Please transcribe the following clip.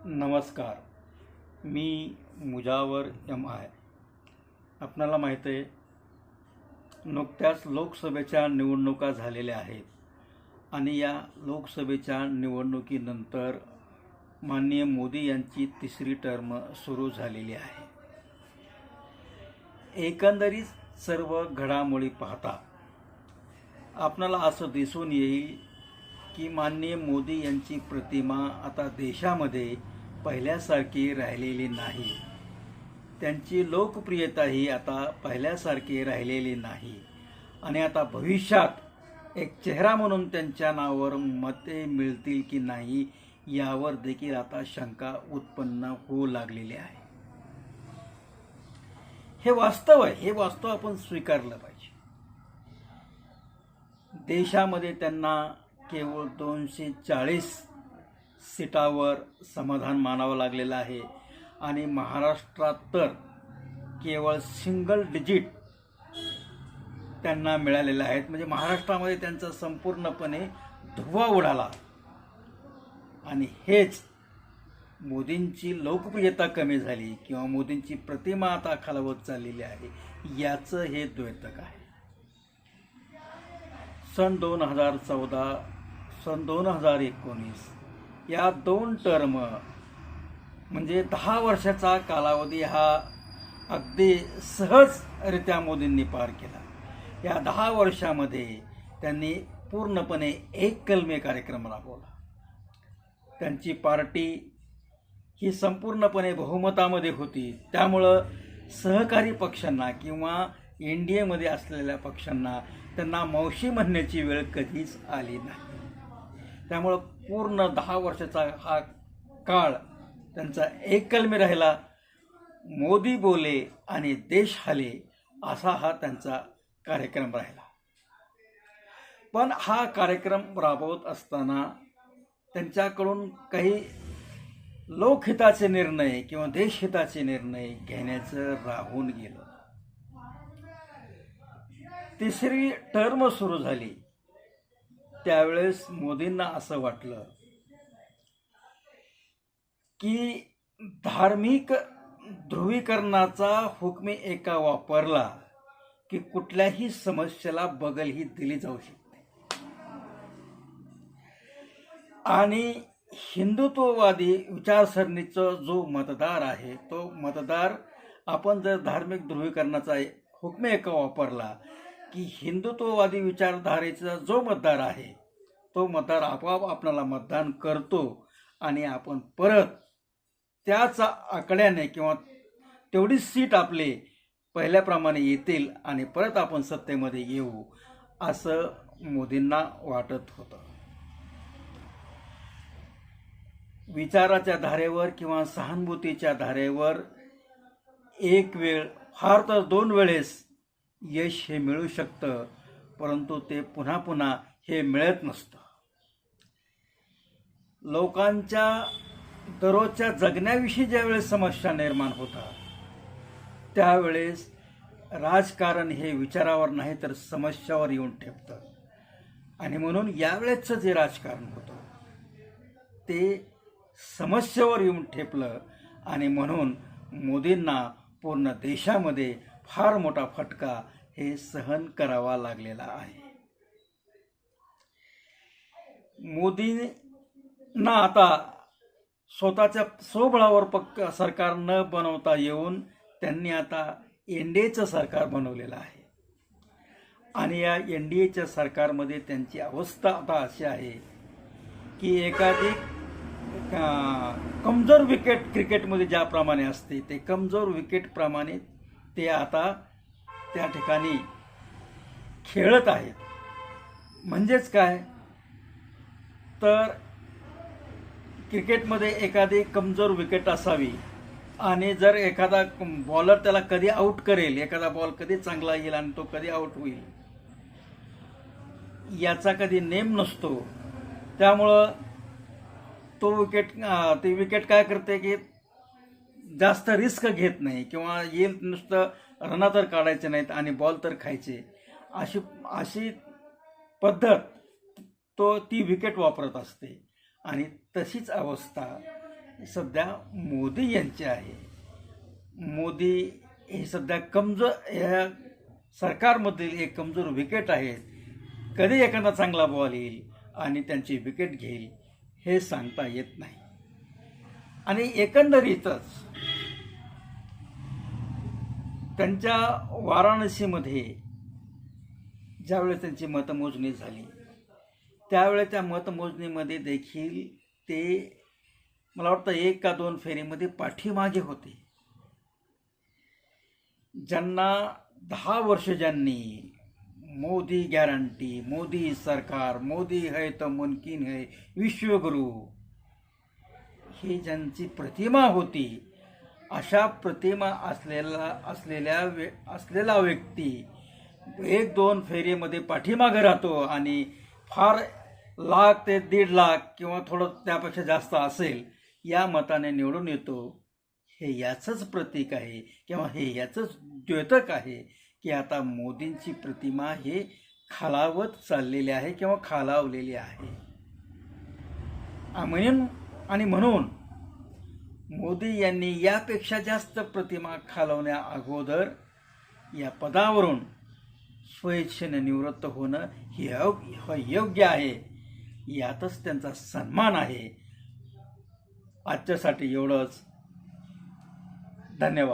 नमस्कार. मी मुजावर MI. आपणाला माहीत आहे, नुकत्याच लोकसभेच्या निवडणुका झालेल्या आहेत आणि या लोकसभेच्या निवडणुकीनंतर माननीय मोदी यांची तिसरी टर्म सुरू झालेली आहे. एकंदरीत सर्व घडामोडी पाहता आपणाला असं दिसून येईल की माननीय मोदी यांची प्रतिमा आता देशामध्ये पहिल्यासारखी राहिलेली नाही. त्यांची लोकप्रियताही आता पहिल्यासारखी राहिलेली नाही आणि आता भविष्यात एक चेहरा म्हणून त्यांच्या नावावर मते मिळतील की नाही यावर देखील आता शंका उत्पन्न होऊ लागलेली आहे. हे वास्तव आहे, हे वास्तव आपण स्वीकारलं पाहिजे. देशामध्ये त्यांना केवळ 240 सीटावर समाधान मानावं लागलेलं आहे आणि महाराष्ट्रात तर केवळ सिंगल डिजिट त्यांना मिळालेले आहेत. म्हणजे महाराष्ट्रामध्ये त्यांचा संपूर्णपणे धुव्वा उडाला आणि हेच मोदींची लोकप्रियता कमी झाली किंवा मोदींची प्रतिमा आता खालावत चाललेली आहे याचं हे द्योतक आहे. सन 2014 सन 2019 या 2 टर्म म्हणजे 10 वर्षाचा कालावधी हा अगदी सहजरित्या मोदींनी पार केला. या 10 वर्षामध्ये त्यांनी पूर्णपणे एक कलमी कार्यक्रम राबवला. त्यांची पार्टी ही संपूर्णपणे बहुमतामध्ये होती, त्यामुळं सहकारी पक्षांना किंवा NDAमध्ये असलेल्या पक्षांना त्यांना मावशी म्हणण्याची वेळ कधीच आली नाही. त्यामुळं पूर्ण 10 वर्षाचा हा काळ त्यांचा एककलमी राहिला. मोदी बोले आणि देश हाले असा हा त्यांचा कार्यक्रम राहिला. पण हा कार्यक्रम राबवत असताना त्यांच्याकडून काही लोकहिताचे निर्णय किंवा देशहिताचे निर्णय घेण्याचं राहून गेलं. तिसरी टर्म सुरू झाली त्यावेळेस मोदींना असं वाटलं की धार्मिक ध्रुवीकरणाचा हुकमे एका वापरला की कुठल्याही समस्येला बगल ही दिली जाऊ शकते आणि हिंदुत्ववादी विचारसरणीचा जो मतदार आहे तो मतदार आपण जर धार्मिक ध्रुवीकरणाचा हुकमे एका वापरला की हिंदुत्ववादी विचारधारेचा जो मतदार आहे तो मतदार आपोआप आपल्याला मतदान करतो आणि आपण परत त्याच आकड्याने किंवा तेवढीच सीट आपले पहिल्याप्रमाणे येतील आणि परत आपण सत्तेमध्ये येऊ असं मोदींना वाटत होतं. विचाराच्या धारेवर किंवा सहानुभूतीच्या धारेवर एक वेळ फार तर 2 वेळेस यश हे मिळू शकतं, परंतु ते पुन्हा पुन्हा हे मिळत नसतं. लोकांच्या दररोजच्या जगण्याविषयी ज्यावेळेस समस्या निर्माण होतात त्यावेळेस राजकारण हे विचारावर नाही तर समस्यावर येऊन ठेपतं आणि म्हणून यावेळेसचं जे राजकारण होतं ते समस्येवर येऊन ठेपलं आणि म्हणून मोदींना पूर्ण देशामध्ये फार मोठा फटका हे सहन करावा लागलेला आहे. मोदींना आता स्वतःच्या स्वबळावर सरकार न बनवता येऊन त्यांनी आता NDAचं सरकार बनवलेलं आहे आणि या NDAच्या सरकारमध्ये त्यांची अवस्था आता अशी आहे की एखादी कमजोर विकेट क्रिकेटमध्ये ज्याप्रमाणे असते ते कमजोर विकेटप्रमाणे ते आता त्या ठिकाणी खेळत आहेत. म्हणजेच काय तर क्रिकेटमध्ये एखादी कमजोर विकेट असावी आणि जर एखादा बॉलर त्याला कधी आऊट करेल, एखादा बॉल कधी चांगला येईल आणि तो कधी आऊट होईल याचा कधी नेम नसतो. त्यामुळं ती विकेट काय करते की जास्त रिस्क घेत नाही किंवा येईल नुसतं रना तर काढायचे नाहीत आणि बॉल तर खायचे अशी पद्धत ती विकेट वापरत असते आणि तशीच अवस्था सध्या मोदी यांचे आहे. मोदी हे सध्या कमजोर, ह्या सरकारमधील एक कमजोर विकेट आहेत. कधी एखादा चांगला बॉल येईल आणि त्यांची विकेट घेईल हे सांगता येत नाही. आणि एकंदरीतच त्यांच्या वाराणसीमध्ये ज्यावेळेस त्यांची मतमोजणी झाली त्यावेळेस त्या मतमोजणीमध्ये देखील ते मला वाटतं 1 का 2 फेरीमध्ये पाठीमागे होते. ज्यांना 10 वर्ष ज्यांनी मोदी गॅरंटी, मोदी सरकार, मोदी है तो मुमकिन है, विश्वगुरु ही ज्यांची प्रतिमा होती, अशा प्रतिमा असलेला व्यक्ती 1-2 फेरीमध्ये पाठीमागे राहतो आणि फार लाख ते 1.5 लाख किंवा थोडं त्यापेक्षा जास्त असेल या मताने निवडून येतो. हे याचंच प्रतीक आहे किंवा हे याचंच द्योतक आहे की आता मोदींची प्रतिमा हे खालावत चाललेली आहे किंवा खालावलेली आहे. म्हणून मोदी यांनी यापेक्षा जास्त प्रतिमा खालवण्या अगोदर या पदावरून स्वेच्छेने निवृत्त होणं हे योग्य आहे. यातच त्यांचा सन्मान आहे. आजच्यासाठी एवढंच. धन्यवाद.